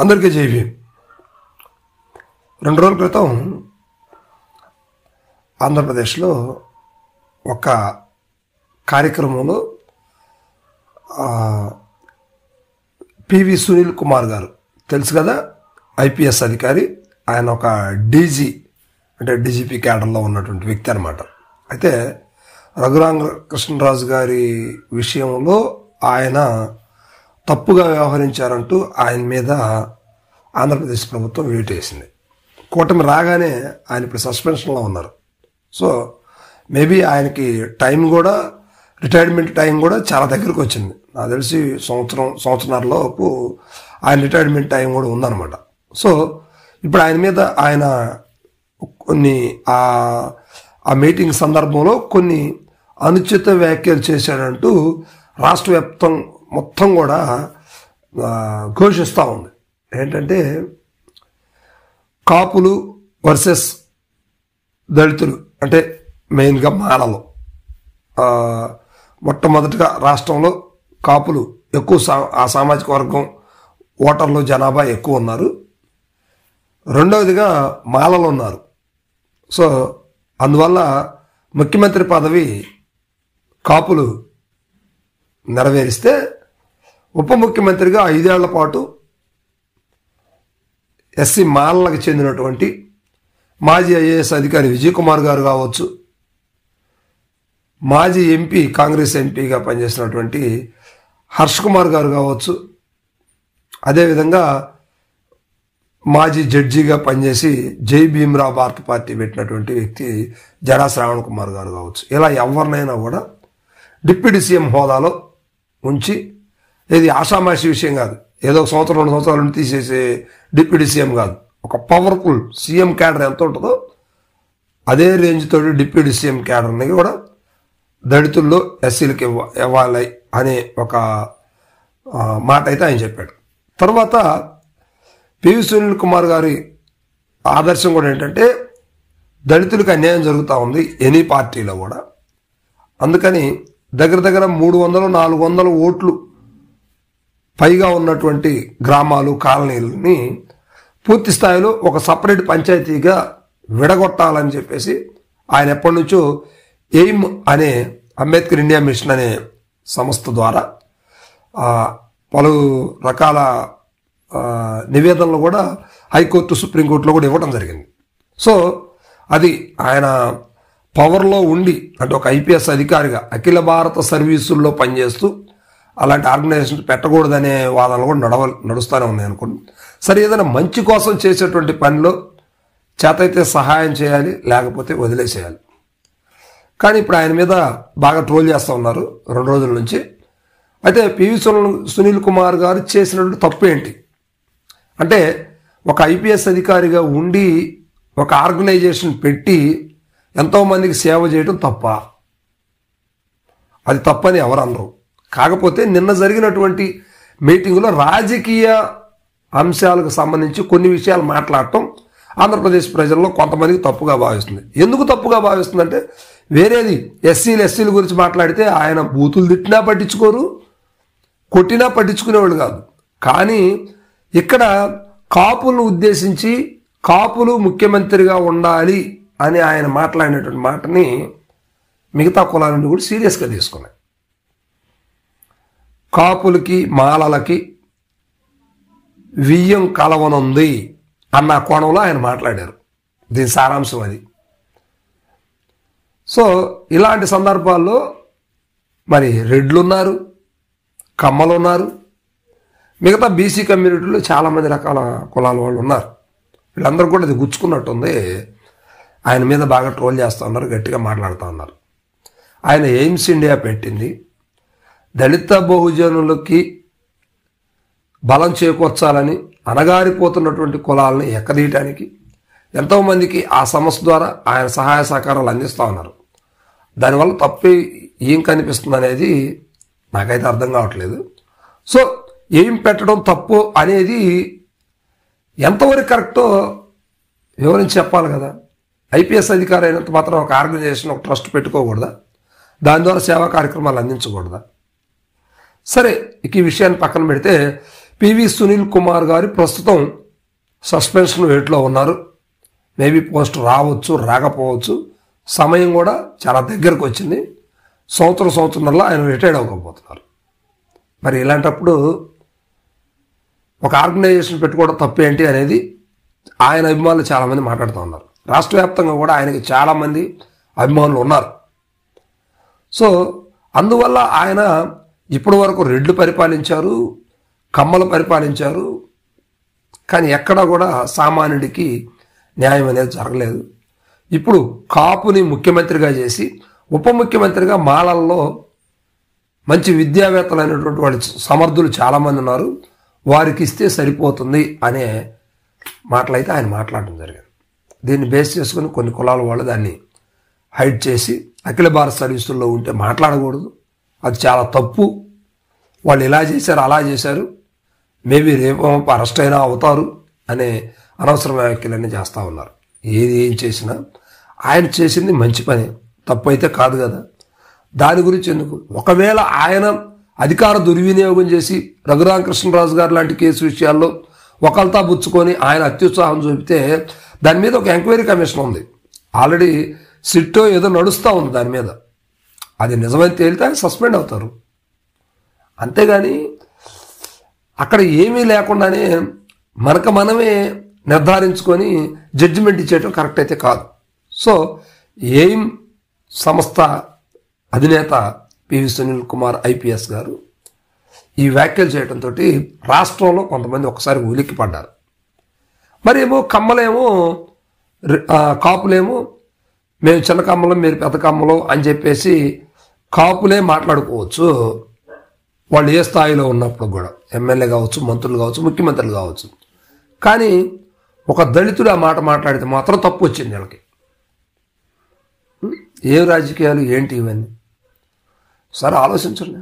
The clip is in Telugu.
అందరికీ జై భీమ్. 2 రోజుల క్రితం ఆంధ్రప్రదేశ్లో ఒక కార్యక్రమంలో పివి సునీల్ కుమార్ గారు తెలుసు కదా, ఐపీఎస్ అధికారి. ఆయన ఒక డీజీ అంటే డీజీపీ క్యాడర్లో ఉన్నటువంటి వ్యక్తి అనమాట. అయితే రఘురామకృష్ణరాజు గారి విషయంలో ఆయన తప్పుగా వ్యవహరించారంటూ ఆయన మీద ఆంధ్రప్రదేశ్ ప్రభుత్వం వేటేసింది. కూటమి రాగానే ఆయన ఇప్పుడు సస్పెన్షన్లో ఉన్నారు. సో మేబీ ఆయనకి టైం కూడా, రిటైర్మెంట్ టైం కూడా చాలా దగ్గరకు వచ్చింది. నాకు తెలిసి సంవత్సరంలోపు ఆయన రిటైర్మెంట్ టైం కూడా ఉందన్నమాట. సో ఇప్పుడు ఆయన మీద ఆయన కొన్ని ఆ మీటింగ్ సందర్భంలో కొన్ని అనుచిత వ్యాఖ్యలు చేశాడంటూ రాష్ట్ర వ్యాప్తం మొత్తం కూడా ఘోషిస్తూ ఉంది. ఏంటంటే కాపులు వర్సెస్ దళితులు, అంటే మెయిన్గా మాలలు. మొట్టమొదటిగా రాష్ట్రంలో కాపులు ఎక్కువ, ఆ సామాజిక వర్గం ఓటర్లు జనాభా ఎక్కువ ఉన్నారు. రెండవదిగా మాలలు ఉన్నారు. సో అందువల్ల ముఖ్యమంత్రి పదవి కాపులు నెరవేరిస్తే ఉప ముఖ్యమంత్రిగా 5 ఏళ్ల పాటు ఎస్సీ మాలలకు చెందినటువంటి మాజీ ఐఏఎస్ అధికారి విజయ్ కుమార్ గారు కావచ్చు, మాజీ ఎంపీ, కాంగ్రెస్ ఎంపీగా పనిచేసినటువంటి హర్ష్ కుమార్ గారు కావచ్చు, అదేవిధంగా మాజీ జడ్జిగా పనిచేసి జై భీమ్రావ్ భారత పార్టీ పెట్టినటువంటి వ్యక్తి జడా శ్రావణ్ కుమార్ గారు కావచ్చు. ఇలా ఎవరినైనా కూడా డిప్యూటీ సీఎం హోదాలో ఉంచి, ఇది ఆషామాషి విషయం కాదు, ఏదో 1 సంవత్సరం 2 సంవత్సరాలు తీసేసే డిప్యూటీ సీఎం కాదు. ఒక పవర్ఫుల్ సీఎం క్యాడర్ ఎంత ఉంటుందో అదే రేంజ్ తోటి డిప్యూటీ సీఎం క్యాడర్ని కూడా దళితుల్లో ఎస్సీలకి ఇవ్వాలి అనే ఒక మాట అయితే ఆయన చెప్పాడు. తర్వాత పివి సునీల్ కుమార్ గారి ఆదర్శం కూడా ఏంటంటే దళితులకు అన్యాయం జరుగుతూ ఉంది ఎనీ పార్టీలో కూడా. అందుకని దగ్గర 300-400 ఓట్లు పైగా ఉన్నటువంటి గ్రామాలు, కాలనీలని పూర్తి స్థాయిలో ఒక సపరేట్ పంచాయతీగా విడగొట్టాలని చెప్పేసి ఆయన ఎప్పటి నుంచో ఎయిమ్ అనే అంబేద్కర్ ఇండియా మిషన్ అనే సంస్థ ద్వారా పలు రకాల నివేదనలు కూడా హైకోర్టు, సుప్రీంకోర్టులో కూడా ఇవ్వడం జరిగింది. సో అది ఆయన పవర్లో ఉండి, అంటే ఒక ఐపీఎస్ అధికారిగా అఖిల భారత సర్వీసుల్లో పనిచేస్తూ అలాంటి ఆర్గనైజేషన్ పెట్టకూడదనే వాదనలు కూడా నడుస్తూనే ఉన్నాయి అనుకోండి. సరే, ఏదైనా మంచి కోసం చేసేటువంటి పనిలో చేతైతే సహాయం చేయాలి, లేకపోతే వదిలేసేయాలి. కానీ ఇప్పుడు ఆయన మీద బాగా ట్రోల్ చేస్తూ ఉన్నారు 2 రోజుల నుంచి. అయితే పివి సునీల్ కుమార్ గారు చేసినటువంటి తప్పు ఏంటి అంటే, ఒక ఐపీఎస్ అధికారిగా ఉండి ఒక ఆర్గనైజేషన్ పెట్టి ఎంతోమందికి సేవ చేయడం తప్ప? అది తప్పని ఎవరు అనరు. కాకపోతే నిన్న జరిగినటువంటి మీటింగులో రాజకీయ అంశాలకు సంబంధించి కొన్ని విషయాలు మాట్లాడటం ఆంధ్రప్రదేశ్ ప్రజల్లో కొంతమందికి తప్పుగా భావిస్తుంది. ఎందుకు తప్పుగా భావిస్తుందంటే, వేరేది ఎస్సీల గురించి మాట్లాడితే ఆయన బూతులు తిట్టినా పట్టించుకోరు, కొట్టినా పట్టించుకునేవాళ్ళు కాదు. కానీ ఇక్కడ కాపులను ఉద్దేశించి కాపులు ముఖ్యమంత్రిగా ఉండాలి అని ఆయన మాట్లాడినటువంటి మాటని మిగతా కులాల నుండి కూడా సీరియస్గా తీసుకున్నాయి. కాపులకి మాలలకి వియ్యం కలవనుంది అన్న కోణంలో ఆయన మాట్లాడారు. దీని సారాంశం అది. సో ఇలాంటి సందర్భాల్లో మరి రెడ్లు ఉన్నారు, కమ్మలు ఉన్నారు, మిగతా బీసీ కమ్యూనిటీలో చాలామంది రకాల కులాల వాళ్ళు ఉన్నారు. వీళ్ళందరూ కూడా అది గుచ్చుకున్నట్టుంది. ఆయన మీద బాగా ట్రోల్ చేస్తూ ఉన్నారు, గట్టిగా మాట్లాడుతూ ఉన్నారు. ఆయన ఎయిమ్స్ ఇండియా పెట్టింది దళిత బహుజనులకి బలం చేకూర్చాలని, అణగారిపోతున్నటువంటి కులాలని ఎక్కదీయటానికి. ఎంతోమందికి ఆ సంస్థ ద్వారా ఆయన సహాయ సహకారాలు అందిస్తూ ఉన్నారు. దానివల్ల తప్పి ఏం కనిపిస్తుంది అనేది నాకైతే అర్థం కావట్లేదు. సో ఏం పెట్టడం తప్పు అనేది ఎంతవరకు కరెక్టో వివరించి చెప్పాలి కదా. ఐపీఎస్ అధికారి అయినంత మాత్రం ఒక ఆర్గనైజేషన్, ఒక ట్రస్ట్ పెట్టుకోకూడదా? దాని ద్వారా సేవా కార్యక్రమాలు అందించకూడదా? సరే, ఈ విషయాన్ని పక్కన పెడితే పివి సునీల్ కుమార్ గారు ప్రస్తుతం సస్పెన్షన్ వేట్లో ఉన్నారు. మేబీ పోస్ట్ రావచ్చు, రాకపోవచ్చు. సమయం కూడా చాలా దగ్గరకు వచ్చింది. సంవత్సరంలో ఆయన రిటైర్డ్ అవ్వకపోతున్నారు. మరి ఇలాంటప్పుడు ఒక ఆర్గనైజేషన్ పెట్టుకోవడం తప్పేంటి అనేది ఆయన అభిమానులు చాలామంది మాట్లాడుతూ ఉన్నారు. రాష్ట్ర వ్యాప్తంగా కూడా ఆయనకి చాలామంది అభిమానులు ఉన్నారు. సో అందువల్ల ఆయన ఇప్పటి వరకు రెడ్లు పరిపాలించారు, కమ్మలు పరిపాలించారు, కానీ ఎక్కడా కూడా సామాన్యుడికి న్యాయం అనేది జరగలేదు. ఇప్పుడు కాపుని ముఖ్యమంత్రిగా చేసి ఉప ముఖ్యమంత్రిగా మాలల్లో మంచి విద్యావేత్తలైనటువంటి వాళ్ళు సమర్థులు చాలామంది ఉన్నారు, వారికి ఇస్తే సరిపోతుంది అనే మాటలైతే ఆయన మాట్లాడడం జరిగింది. దీన్ని బేస్ చేసుకుని కొన్ని కులాల వాళ్ళు దాన్ని హైడ్ చేసి అఖిల భారత సర్వీసుల్లో ఉంటే మాట్లాడకూడదు, అది చాలా తప్పు, వాళ్ళు ఇలా చేశారు అలా చేశారు, మేబీ రేపు అరెస్ట్ అయినా అవుతారు అనే అనవసర వ్యాఖ్యలన్నీ చేస్తూ ఉన్నారు. ఏం చేసినా ఆయన చేసింది మంచి పని, తప్పు అయితే కాదు కదా. దాని గురించి ఎందుకు? ఒకవేళ ఆయన అధికార దుర్వినియోగం చేసి రఘురామకృష్ణరాజు గారు లాంటి కేసు విషయాల్లో ఒకళ్ళతా బుచ్చుకొని ఆయన అత్యుత్సాహం చూపితే దాని మీద ఒక ఎంక్వైరీ కమిషన్ ఉంది, ఆల్రెడీ సిట్టో ఏదో నడుస్తూ ఉంది దాని మీద. అది నిజమని తేలితే ఆయన సస్పెండ్ అవుతారు. అంతేగాని అక్కడ ఏమీ లేకుండానే మనమే నిర్ధారించుకొని జడ్జిమెంట్ ఇచ్చేయటం కరెక్ట్ అయితే కాదు. సో ఎయిమ్ సంస్థ అధినేత పివి సునీల్ కుమార్ ఐపీఎస్ గారు ఈ వ్యాఖ్యలు చేయడంతో రాష్ట్రంలో కొంతమంది ఒకసారి ఉలిక్కి పడ్డారు. మరేమో కమ్మలేమో కాపులేమో మేము చిన్న కమ్మలం మీరు పెద్ద కమ్మలో అని చెప్పేసి కాపులే మాట్లాడుకోవచ్చు, వాళ్ళు ఏ స్థాయిలో ఉన్నప్పుడు కూడా, ఎమ్మెల్యే కావచ్చు, మంత్రులు కావచ్చు, ముఖ్యమంత్రులు కావచ్చు. కానీ ఒక దళితుడు ఆ మాట మాట్లాడితే మాత్రం తప్పు వచ్చింది వీళ్ళకి. ఏ రాజకీయాలు ఏంటి ఇవన్నీ? సరే ఆలోచించండి.